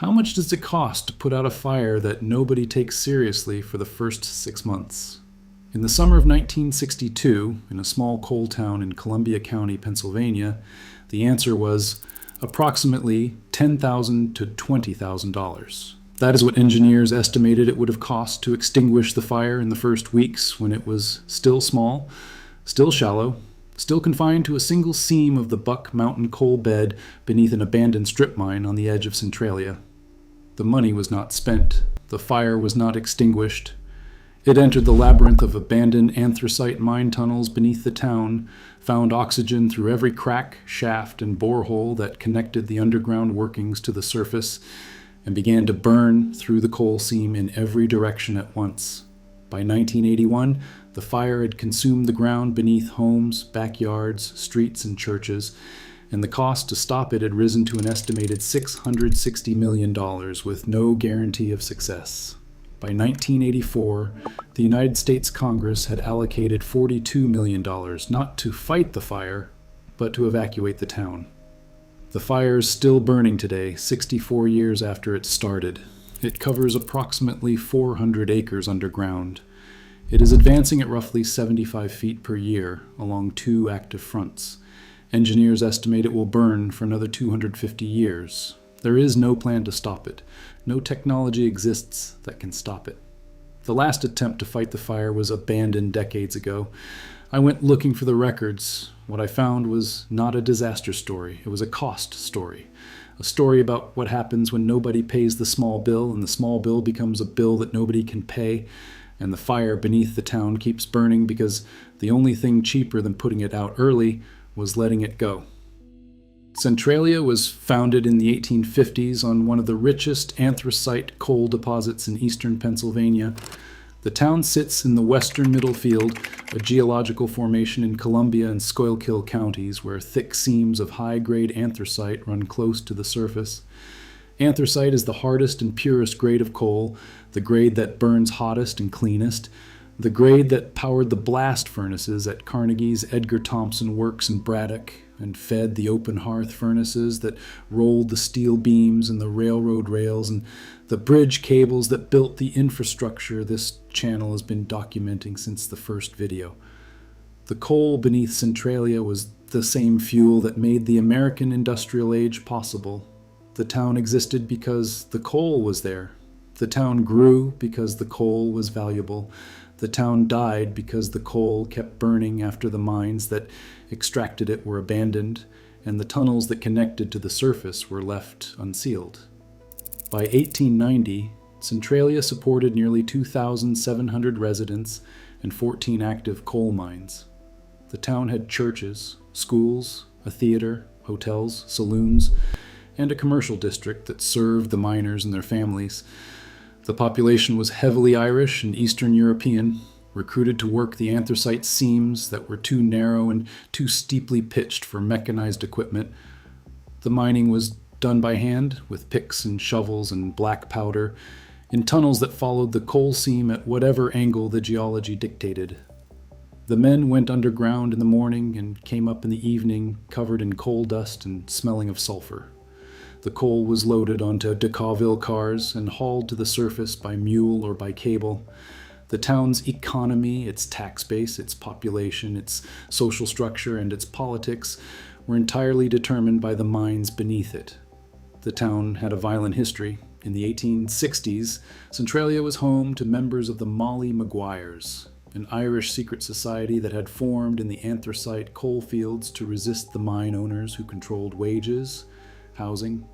How much does it cost to put out a fire that nobody takes seriously for the first 6 months? In the summer of 1962, in a small coal town in Columbia County, Pennsylvania, the answer was approximately $10,000 to $20,000. That is what engineers estimated it would have cost to extinguish the fire in the first weeks when it was still small, still shallow, still confined to a single seam of the Buck Mountain coal bed beneath an abandoned strip mine on the edge of Centralia. The money was not spent. The fire was not extinguished. It entered the labyrinth of abandoned anthracite mine tunnels beneath the town, found oxygen through every crack, shaft, and borehole that connected the underground workings to the surface, and began to burn through the coal seam in every direction at once. By 1981, the fire had consumed the ground beneath homes, backyards, streets, and churches, and the cost to stop it had risen to an estimated $660 million with no guarantee of success. By 1984, the United States Congress had allocated $42 million not to fight the fire, but to evacuate the town. The fire is still burning today, 64 years after it started. It covers approximately 400 acres underground. It is advancing at roughly 75 feet per year along 2 active fronts. Engineers estimate it will burn for another 250 years. There is no plan to stop it. No technology exists that can stop it. The last attempt to fight the fire was abandoned decades ago. I went looking for the records. What I found was not a disaster story. It was a cost story. A story about what happens when nobody pays the small bill, and the small bill becomes a bill that nobody can pay, and the fire beneath the town keeps burning because the only thing cheaper than putting it out early was letting it go. Centralia was founded in the 1850s on one of the richest anthracite coal deposits in eastern Pennsylvania. The town sits in the western Middlefield, a geological formation in Columbia and Schuylkill counties where thick seams of high-grade anthracite run close to the surface. Anthracite is the hardest and purest grade of coal, the grade that burns hottest and cleanest, the grade that powered the blast furnaces at Carnegie's Edgar Thomson Works in Braddock and fed the open hearth furnaces that rolled the steel beams and the railroad rails and the bridge cables that built the infrastructure this channel has been documenting since the first video. The coal beneath Centralia was the same fuel that made the American industrial age possible. The town existed because the coal was there. The town grew because the coal was valuable. The town died because the coal kept burning after the mines that extracted it were abandoned, and the tunnels that connected to the surface were left unsealed. By 1890, Centralia supported nearly 2,700 residents and 14 active coal mines. The town had churches, schools, a theater, hotels, saloons, and a commercial district that served the miners and their families. The population was heavily Irish and Eastern European, recruited to work the anthracite seams that were too narrow and too steeply pitched for mechanized equipment. The mining was done by hand, with picks and shovels and black powder, in tunnels that followed the coal seam at whatever angle the geology dictated. The men went underground in the morning and came up in the evening covered in coal dust and smelling of sulfur. The coal was loaded onto Decauville cars and hauled to the surface by mule or by cable. The town's economy, its tax base, its population, its social structure, and its politics were entirely determined by the mines beneath it. The town had a violent history. In the 1860s, Centralia was home to members of the Molly Maguires, an Irish secret society that had formed in the anthracite coal fields to resist the mine owners who controlled wages, housing,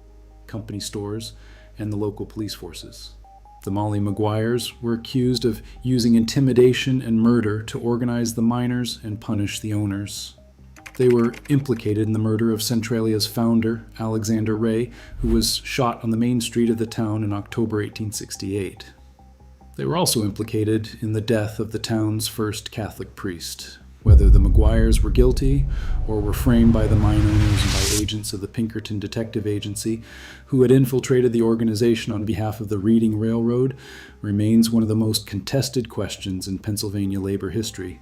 company stores, and the local police forces. The Molly Maguires were accused of using intimidation and murder to organize the miners and punish the owners. They were implicated in the murder of Centralia's founder, Alexander Ray, who was shot on the main street of the town in October 1868. They were also implicated in the death of the town's first Catholic priest. Whether the Maguires were guilty or were framed by the mine owners and by agents of the Pinkerton Detective Agency, who had infiltrated the organization on behalf of the Reading Railroad, remains one of the most contested questions in Pennsylvania labor history.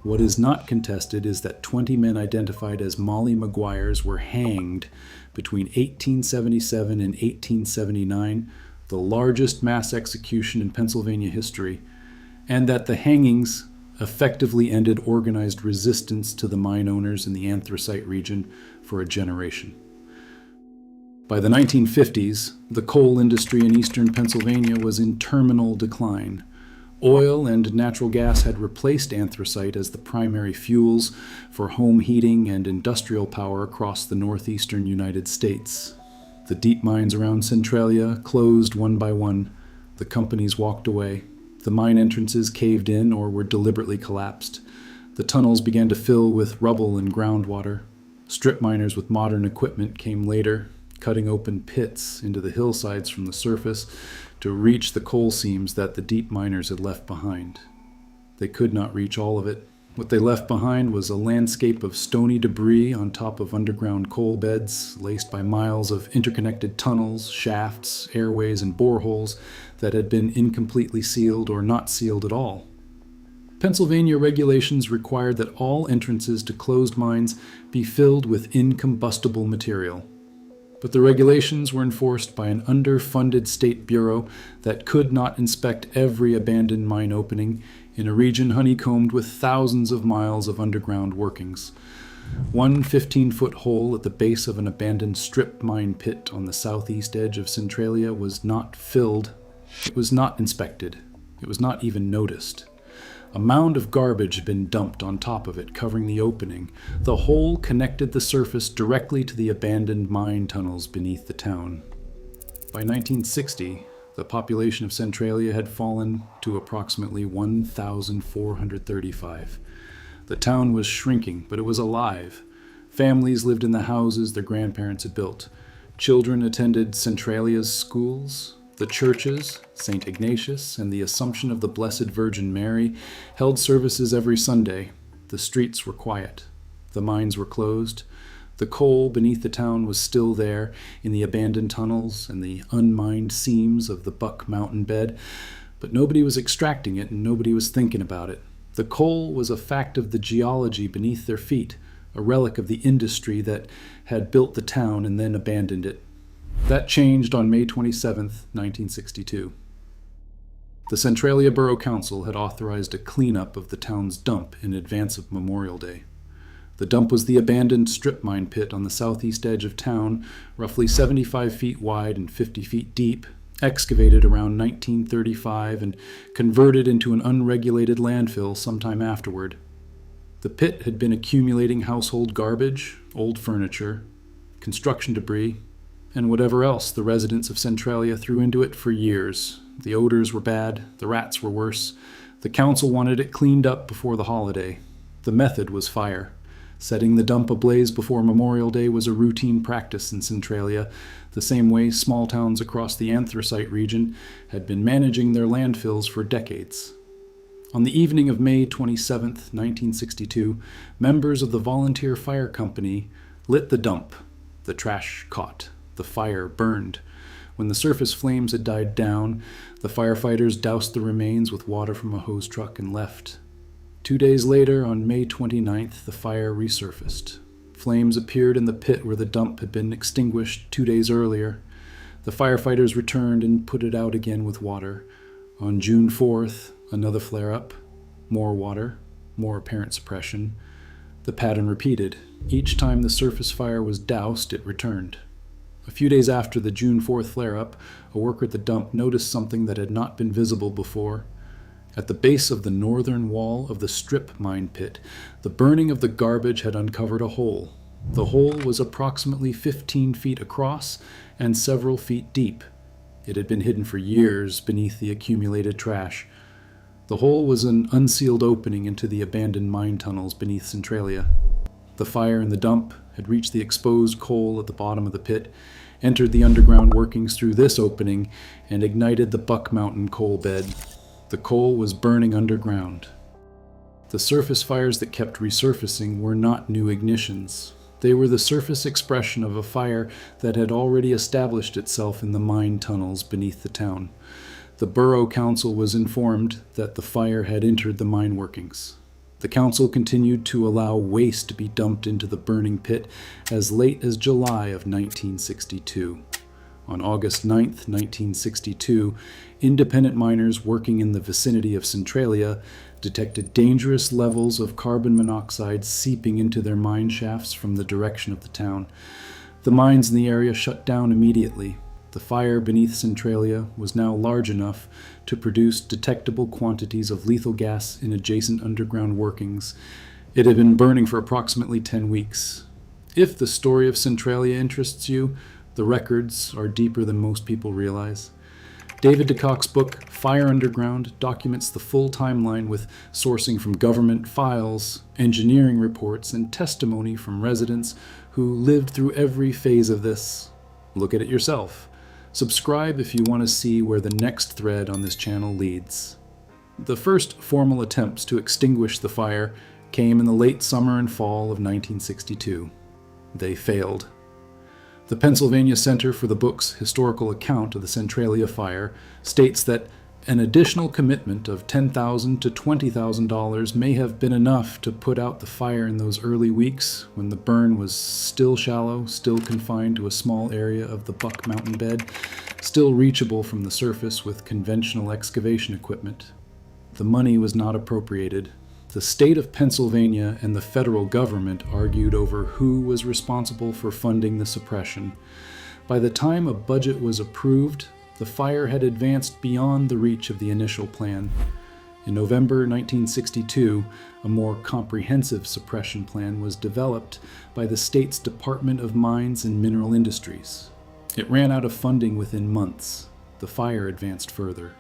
What is not contested is that 20 men identified as Molly Maguires were hanged between 1877 and 1879, the largest mass execution in Pennsylvania history, and that the hangings effectively ended organized resistance to the mine owners in the anthracite region for a generation. By the 1950s, the coal industry in eastern Pennsylvania was in terminal decline. Oil and natural gas had replaced anthracite as the primary fuels for home heating and industrial power across the northeastern United States. The deep mines around Centralia closed one by one. The companies walked away. The mine entrances caved in or were deliberately collapsed. The tunnels began to fill with rubble and groundwater. Strip miners with modern equipment came later, cutting open pits into the hillsides from the surface to reach the coal seams that the deep miners had left behind. They could not reach all of it. What they left behind was a landscape of stony debris on top of underground coal beds, laced by miles of interconnected tunnels, shafts, airways, and boreholes that had been incompletely sealed or not sealed at all. Pennsylvania regulations required that all entrances to closed mines be filled with incombustible material. But the regulations were enforced by an underfunded state bureau that could not inspect every abandoned mine opening in a region honeycombed with thousands of miles of underground workings. One 15-foot hole at the base of an abandoned strip mine pit on the southeast edge of Centralia was not filled. It was not inspected. It was not even noticed. A mound of garbage had been dumped on top of it, covering the opening. The hole connected the surface directly to the abandoned mine tunnels beneath the town. By 1960, the population of Centralia had fallen to approximately 1,435. The town was shrinking, but it was alive. Families lived in the houses their grandparents had built. Children attended Centralia's schools. The churches, St. Ignatius and the Assumption of the Blessed Virgin Mary, held services every Sunday. The streets were quiet. The mines were closed. The coal beneath the town was still there in the abandoned tunnels and the unmined seams of the Buck Mountain bed, but nobody was extracting it and nobody was thinking about it. The coal was a fact of the geology beneath their feet, a relic of the industry that had built the town and then abandoned it. That changed on May 27, 1962. The Centralia Borough Council had authorized a cleanup of the town's dump in advance of Memorial Day. The dump was the abandoned strip mine pit on the southeast edge of town, roughly 75 feet wide and 50 feet deep, excavated around 1935 and converted into an unregulated landfill sometime afterward. The pit had been accumulating household garbage, old furniture, construction debris, and whatever else the residents of Centralia threw into it for years. The odors were bad, the rats were worse. The council wanted it cleaned up before the holiday. The method was fire. Setting the dump ablaze before Memorial Day was a routine practice in Centralia, the same way small towns across the anthracite region had been managing their landfills for decades. On the evening of May 27, 1962, members of the Volunteer Fire Company lit the dump. The trash caught. The fire burned. When the surface flames had died down, the firefighters doused the remains with water from a hose truck and left. 2 days later, on May 29th, the fire resurfaced. Flames appeared in the pit where the dump had been extinguished 2 days earlier. The firefighters returned and put it out again with water. On June 4th, another flare-up. More water. More apparent suppression. The pattern repeated. Each time the surface fire was doused, it returned. A few days after the June 4th flare-up, a worker at the dump noticed something that had not been visible before. At the base of the northern wall of the strip mine pit, the burning of the garbage had uncovered a hole. The hole was approximately 15 feet across and several feet deep. It had been hidden for years beneath the accumulated trash. The hole was an unsealed opening into the abandoned mine tunnels beneath Centralia. The fire in the dump had reached the exposed coal at the bottom of the pit, entered the underground workings through this opening, and ignited the Buck Mountain coal bed. The coal was burning underground. The surface fires that kept resurfacing were not new ignitions. They were the surface expression of a fire that had already established itself in the mine tunnels beneath the town. The borough council was informed that the fire had entered the mine workings. The council continued to allow waste to be dumped into the burning pit as late as July of 1962. On August 9, 1962, independent miners working in the vicinity of Centralia detected dangerous levels of carbon monoxide seeping into their mine shafts from the direction of the town. The mines in the area shut down immediately. The fire beneath Centralia was now large enough to produce detectable quantities of lethal gas in adjacent underground workings. It had been burning for approximately 10 weeks. If the story of Centralia interests you, the records are deeper than most people realize. David DeCock's book, Fire Underground, documents the full timeline with sourcing from government files, engineering reports, and testimony from residents who lived through every phase of this. Look at it yourself. Subscribe if you want to see where the next thread on this channel leads. The first formal attempts to extinguish the fire came in the late summer and fall of 1962. They failed. The Pennsylvania Center for the book's historical account of the Centralia fire states that an additional commitment of $10,000 to $20,000 may have been enough to put out the fire in those early weeks when the burn was still shallow, still confined to a small area of the Buck Mountain bed, still reachable from the surface with conventional excavation equipment. The money was not appropriated. The state of Pennsylvania and the federal government argued over who was responsible for funding the suppression. By the time a budget was approved, the fire had advanced beyond the reach of the initial plan. In November 1962, a more comprehensive suppression plan was developed by the state's Department of Mines and Mineral Industries. It ran out of funding within months. The fire advanced further.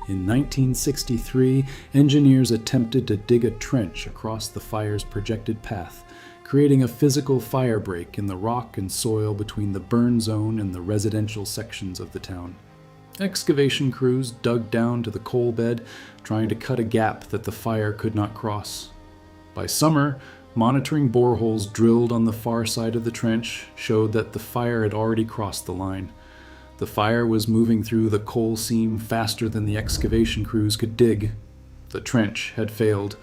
In 1963, engineers attempted to dig a trench across the fire's projected path, creating a physical fire break in the rock and soil between the burn zone and the residential sections of the town. Excavation crews dug down to the coal bed, trying to cut a gap that the fire could not cross. By summer, monitoring boreholes drilled on the far side of the trench showed that the fire had already crossed the line. The fire was moving through the coal seam faster than the excavation crews could dig. The trench had failed.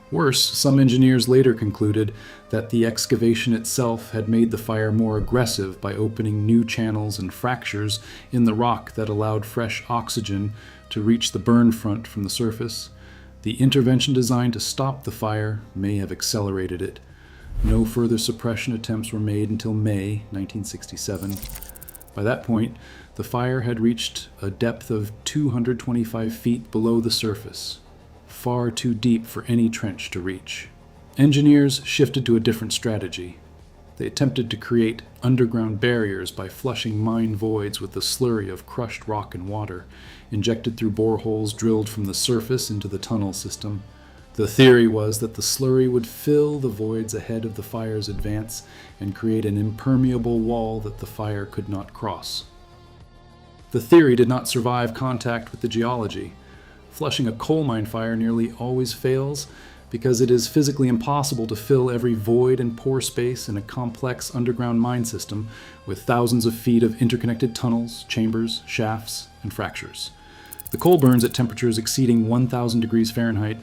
Worse, some engineers later concluded that the excavation itself had made the fire more aggressive by opening new channels and fractures in the rock that allowed fresh oxygen to reach the burn front from the surface. The intervention designed to stop the fire may have accelerated it. No further suppression attempts were made until May 1967. By that point, the fire had reached a depth of 225 feet below the surface, far too deep for any trench to reach. Engineers shifted to a different strategy. They attempted to create underground barriers by flushing mine voids with a slurry of crushed rock and water, injected through boreholes drilled from the surface into the tunnel system. The theory was that the slurry would fill the voids ahead of the fire's advance and create an impermeable wall that the fire could not cross. The theory did not survive contact with the geology. Flushing a coal mine fire nearly always fails because it is physically impossible to fill every void and pore space in a complex underground mine system with thousands of feet of interconnected tunnels, chambers, shafts, and fractures. The coal burns at temperatures exceeding 1,000 degrees Fahrenheit.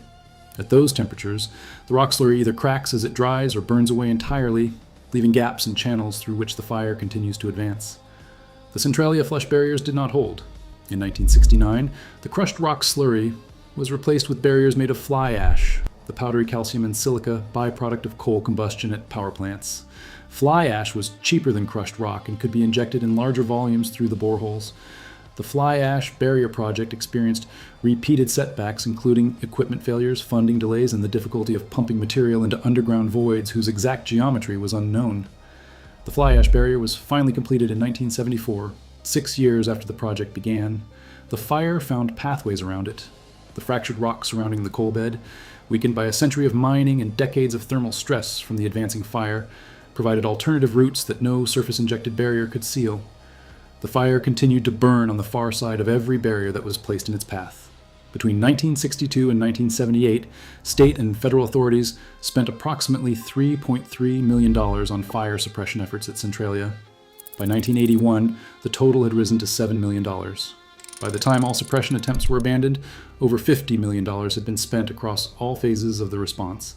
At those temperatures, the rock slurry either cracks as it dries or burns away entirely, leaving gaps and channels through which the fire continues to advance. The Centralia flush barriers did not hold. In 1969, the crushed rock slurry was replaced with barriers made of fly ash, the powdery calcium and silica byproduct of coal combustion at power plants. Fly ash was cheaper than crushed rock and could be injected in larger volumes through the boreholes. The fly ash barrier project experienced repeated setbacks, including equipment failures, funding delays, and the difficulty of pumping material into underground voids whose exact geometry was unknown. The fly ash barrier was finally completed in 1974, 6 years after the project began. The fire found pathways around it. The fractured rock surrounding the coal bed, weakened by a century of mining and decades of thermal stress from the advancing fire, provided alternative routes that no surface-injected barrier could seal. The fire continued to burn on the far side of every barrier that was placed in its path. Between 1962 and 1978, state and federal authorities spent approximately $3.3 million on fire suppression efforts at Centralia. By 1981, the total had risen to $7 million. By the time all suppression attempts were abandoned, over $50 million had been spent across all phases of the response.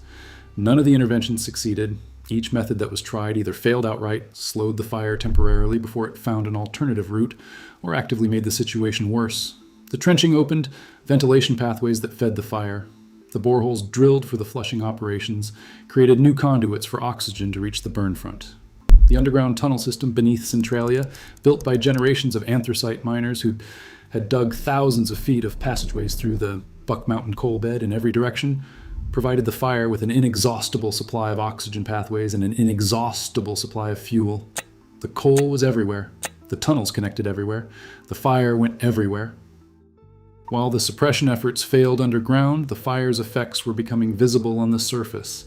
None of the interventions succeeded. Each method that was tried either failed outright, slowed the fire temporarily before it found an alternative route, or actively made the situation worse. The trenching opened ventilation pathways that fed the fire. The boreholes drilled for the flushing operations created new conduits for oxygen to reach the burn front. The underground tunnel system beneath Centralia, built by generations of anthracite miners who had dug thousands of feet of passageways through the Buck Mountain coal bed in every direction, provided the fire with an inexhaustible supply of oxygen pathways and an inexhaustible supply of fuel. The coal was everywhere. The tunnels connected everywhere. The fire went everywhere. While the suppression efforts failed underground, the fire's effects were becoming visible on the surface.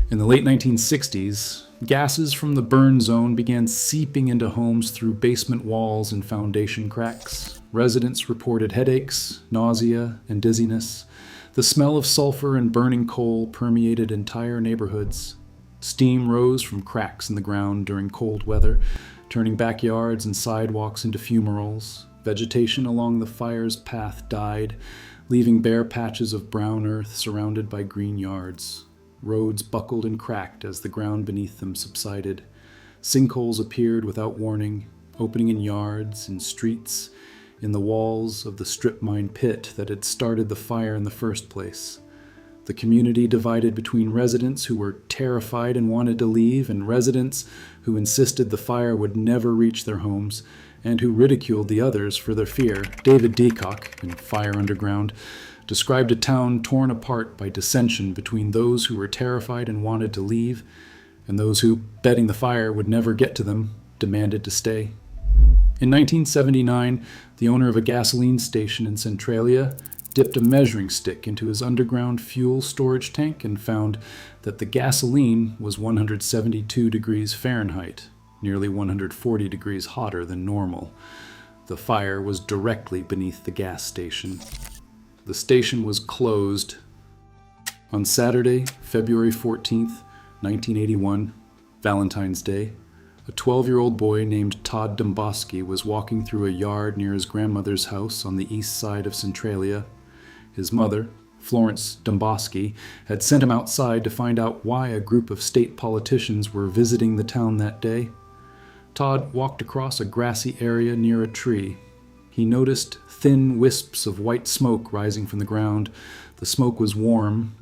In the late 1960s, gases from the burn zone began seeping into homes through basement walls and foundation cracks. Residents reported headaches, nausea, and dizziness. The smell of sulfur and burning coal permeated entire neighborhoods. Steam rose from cracks in the ground during cold weather, turning backyards and sidewalks into fumaroles. Vegetation along the fire's path died, leaving bare patches of brown earth surrounded by green yards. Roads buckled and cracked as the ground beneath them subsided. Sinkholes appeared without warning, opening in yards, in streets, in the walls of the strip mine pit that had started the fire in the first place. The community divided between residents who were terrified and wanted to leave, and residents who insisted the fire would never reach their homes, and who ridiculed the others for their fear. David Deacock, in Fire Underground, described a town torn apart by dissension between those who were terrified and wanted to leave, and those who, betting the fire would never get to them, demanded to stay. In 1979, the owner of a gasoline station in Centralia dipped a measuring stick into his underground fuel storage tank and found that the gasoline was 172 degrees Fahrenheit, nearly 140 degrees hotter than normal. The fire was directly beneath the gas station. The station was closed. On Saturday, February 14th, 1981, Valentine's Day, a 12-year-old boy named Todd Domboski was walking through a yard near his grandmother's house on the east side of Centralia. His mother, Florence Domboski, had sent him outside to find out why a group of state politicians were visiting the town that day. Todd walked across a grassy area near a tree. He noticed thin wisps of white smoke rising from the ground. The smoke was warm.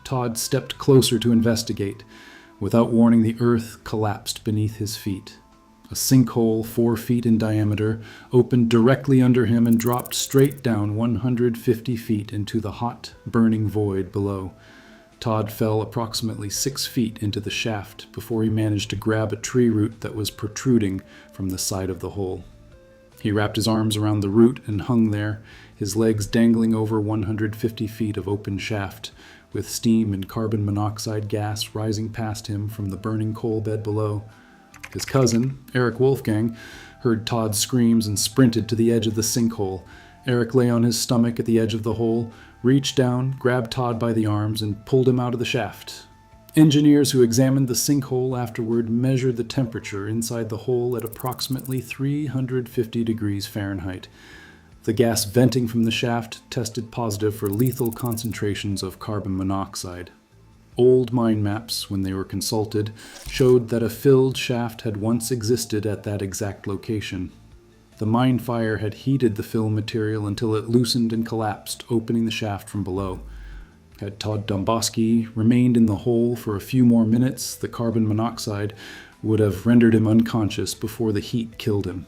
Todd stepped closer to investigate. Without warning, the earth collapsed beneath his feet. A sinkhole 4 feet in diameter opened directly under him and dropped straight down 150 feet into the hot, burning void below. Todd fell approximately 6 feet into the shaft before he managed to grab a tree root that was protruding from the side of the hole. He wrapped his arms around the root and hung there, his legs dangling over 150 feet of open shaft, with steam and carbon monoxide gas rising past him from the burning coal bed below. His cousin, Eric Wolfgang, heard Todd's screams and sprinted to the edge of the sinkhole. Eric lay on his stomach at the edge of the hole, reached down, grabbed Todd by the arms, and pulled him out of the shaft. Engineers who examined the sinkhole afterward measured the temperature inside the hole at approximately 350 degrees Fahrenheit. The gas venting from the shaft tested positive for lethal concentrations of carbon monoxide. Old mine maps, when they were consulted, showed that a filled shaft had once existed at that exact location. The mine fire had heated the fill material until it loosened and collapsed, opening the shaft from below. Had Todd Domboski remained in the hole for a few more minutes, the carbon monoxide would have rendered him unconscious before the heat killed him.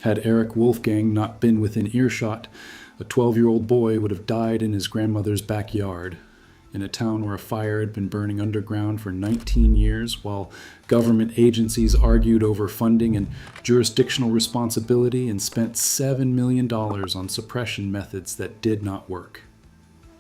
Had Eric Wolfgang not been within earshot, a 12-year-old boy would have died in his grandmother's backyard, in a town where a fire had been burning underground for 19 years, while government agencies argued over funding and jurisdictional responsibility and spent $7 million on suppression methods that did not work.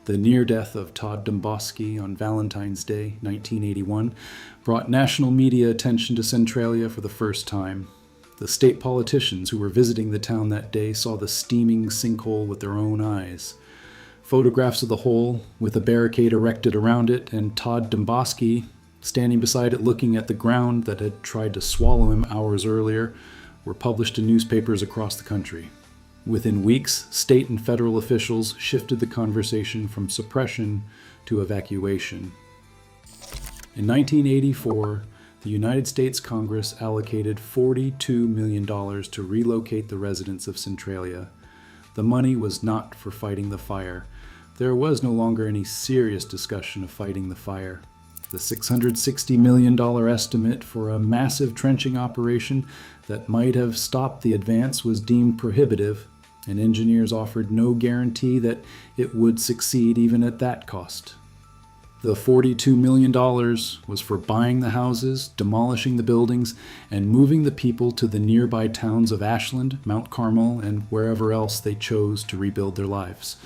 The near-death of Todd Domboski on Valentine's Day, 1981, brought national media attention to Centralia for the first time. The state politicians who were visiting the town that day saw the steaming sinkhole with their own eyes. Photographs of the hole, with a barricade erected around it, and Todd Domboski standing beside it looking at the ground that had tried to swallow him hours earlier, were published in newspapers across the country. Within weeks, state and federal officials shifted the conversation from suppression to evacuation. In 1984, the United States Congress allocated $42 million to relocate the residents of Centralia. The money was not for fighting the fire. There was no longer any serious discussion of fighting the fire. The $660 million estimate for a massive trenching operation that might have stopped the advance was deemed prohibitive, and engineers offered no guarantee that it would succeed even at that cost. The $42 million was for buying the houses, demolishing the buildings, and moving the people to the nearby towns of Ashland, Mount Carmel, and wherever else they chose to rebuild their lives.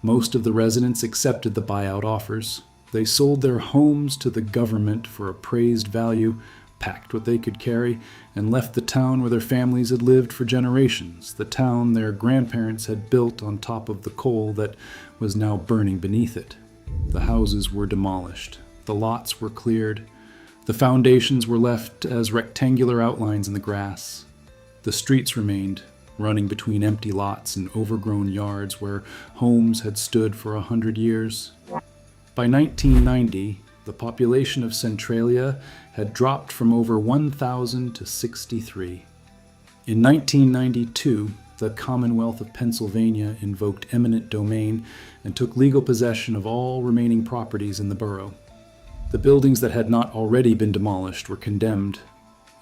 Most of the residents accepted the buyout offers. They sold their homes to the government for appraised value, packed what they could carry, and left the town where their families had lived for generations, the town their grandparents had built on top of the coal that was now burning beneath it. The houses were demolished. The lots were cleared. The foundations were left as rectangular outlines in the grass. The streets remained, running between empty lots and overgrown yards where homes had stood for 100 years. By 1990, the population of Centralia had dropped from over 1,000 to 63. In 1992, the Commonwealth of Pennsylvania invoked eminent domain and took legal possession of all remaining properties in the borough. The buildings that had not already been demolished were condemned.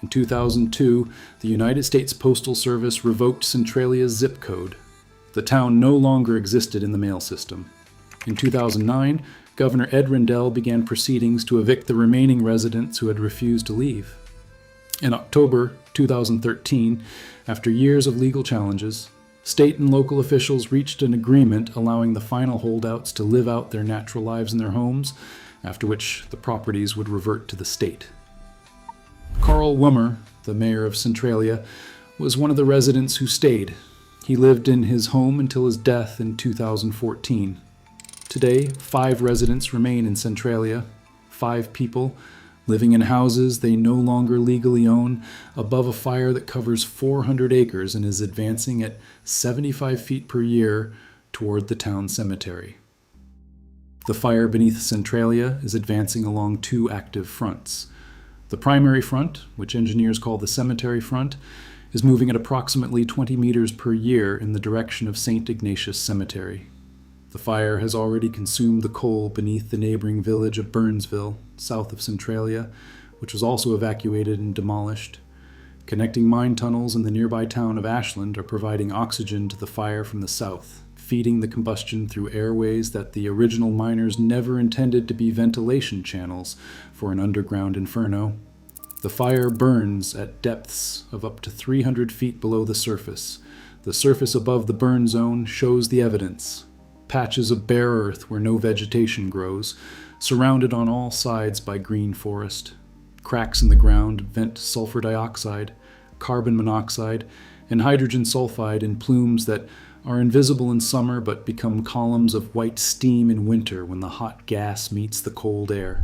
In 2002, the United States Postal Service revoked Centralia's zip code. The town no longer existed in the mail system. In 2009, Governor Ed Rendell began proceedings to evict the remaining residents who had refused to leave. In October 2013, after years of legal challenges, state and local officials reached an agreement allowing the final holdouts to live out their natural lives in their homes, after which the properties would revert to the state. Carl Wummer, the mayor of Centralia, was one of the residents who stayed. He lived in his home until his death in 2014. Today, 5 residents remain in Centralia, 5 people living in houses they no longer legally own, above a fire that covers 400 acres and is advancing at 75 feet per year toward the town cemetery. The fire beneath Centralia is advancing along 2 active fronts. The primary front, which engineers call the cemetery front, is moving at approximately 20 meters per year in the direction of St. Ignatius Cemetery. The fire has already consumed the coal beneath the neighboring village of Burnsville, south of Centralia, which was also evacuated and demolished. Connecting mine tunnels in the nearby town of Ashland are providing oxygen to the fire from the south, feeding the combustion through airways that the original miners never intended to be ventilation channels for an underground inferno. The fire burns at depths of up to 300 feet below the surface. The surface above the burn zone shows the evidence. Patches of bare earth where no vegetation grows, surrounded on all sides by green forest. Cracks in the ground vent sulfur dioxide, carbon monoxide, and hydrogen sulfide in plumes that are invisible in summer but become columns of white steam in winter when the hot gas meets the cold air.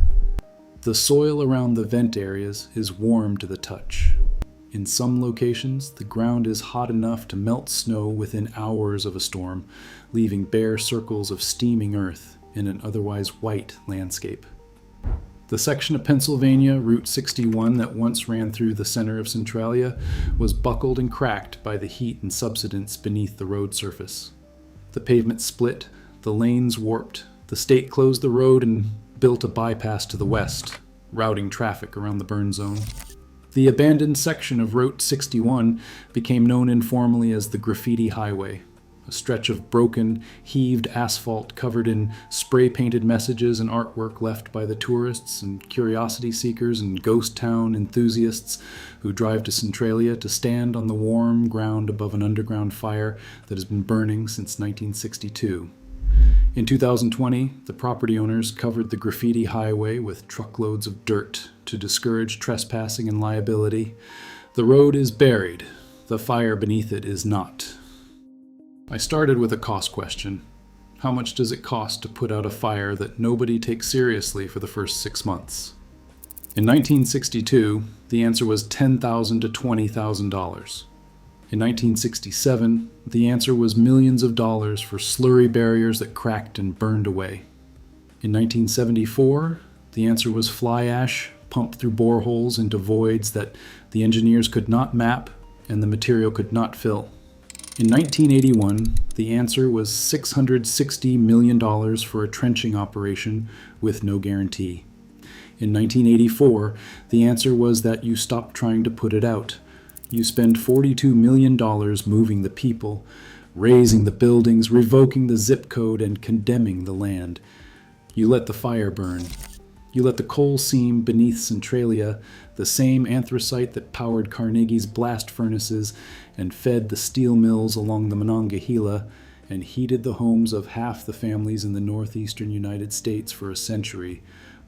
The soil around the vent areas is warm to the touch. In some locations, the ground is hot enough to melt snow within hours of a storm, leaving bare circles of steaming earth in an otherwise white landscape. The section of Pennsylvania, Route 61, that once ran through the center of Centralia, was buckled and cracked by the heat and subsidence beneath the road surface. The pavement split, the lanes warped, the state closed the road and built a bypass to the west, routing traffic around the burn zone. The abandoned section of Route 61 became known informally as the Graffiti Highway, a stretch of broken, heaved asphalt covered in spray-painted messages and artwork left by the tourists and curiosity seekers and ghost town enthusiasts who drive to Centralia to stand on the warm ground above an underground fire that has been burning since 1962. In 2020, the property owners covered the Graffiti Highway with truckloads of dirt to discourage trespassing and liability. The road is buried. The fire beneath it is not. I started with a cost question. How much does it cost to put out a fire that nobody takes seriously for the first 6 months? In 1962, the answer was $10,000 to $20,000. In 1967, the answer was millions of dollars for slurry barriers that cracked and burned away. In 1974, the answer was fly ash pumped through boreholes into voids that the engineers could not map and the material could not fill. In 1981, the answer was $660 million for a trenching operation with no guarantee. In 1984, the answer was that you stop trying to put it out. You spend $42 million moving the people, razing the buildings, revoking the zip code, and condemning the land. You let the fire burn. You let the coal seam beneath Centralia, the same anthracite that powered Carnegie's blast furnaces and fed the steel mills along the Monongahela and heated the homes of half the families in the northeastern United States for a century,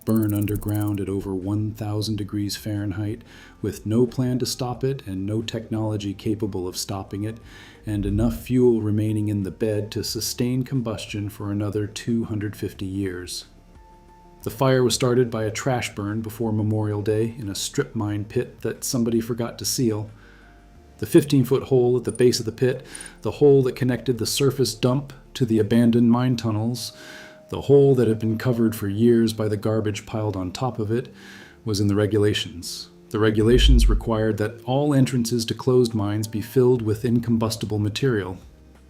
burn underground at over 1,000 degrees Fahrenheit, with no plan to stop it and no technology capable of stopping it, and enough fuel remaining in the bed to sustain combustion for another 250 years. The fire was started by a trash burn before Memorial Day in a strip mine pit that somebody forgot to seal. The 15-foot hole at the base of the pit, the hole that connected the surface dump to the abandoned mine tunnels, the hole that had been covered for years by the garbage piled on top of it, was in the regulations. The regulations required that all entrances to closed mines be filled with incombustible material.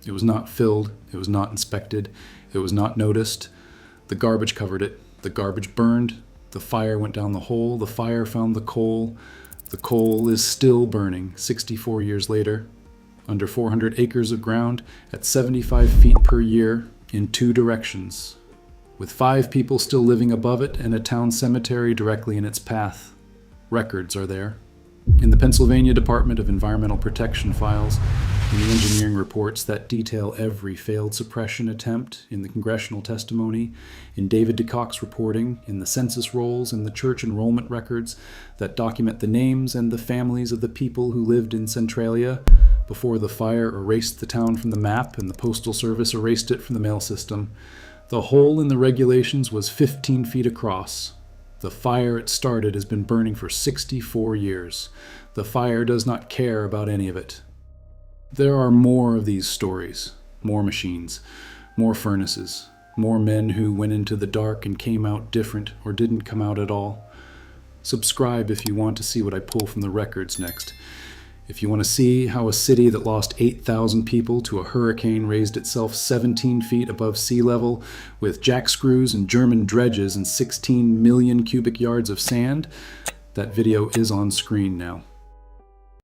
It was not filled, it was not inspected, it was not noticed. The garbage covered it, the garbage burned, the fire went down the hole, the fire found the coal is still burning 64 years later, under 400 acres of ground, at 75 feet per year, in 2 directions, with 5 people still living above it and a town cemetery directly in its path. Records are there. In the Pennsylvania Department of Environmental Protection files, in the engineering reports that detail every failed suppression attempt, in the congressional testimony, in David DeCock's reporting, in the census rolls, in the church enrollment records that document the names and the families of the people who lived in Centralia before the fire erased the town from the map and the Postal Service erased it from the mail system. The hole in the regulations was 15 feet across. The fire it started has been burning for 64 years. The fire does not care about any of it. There are more of these stories, more machines, more furnaces, more men who went into the dark and came out different or didn't come out at all. Subscribe if you want to see what I pull from the records next. If you want to see how a city that lost 8,000 people to a hurricane raised itself 17 feet above sea level with jack screws and German dredges and 16 million cubic yards of sand, that video is on screen now.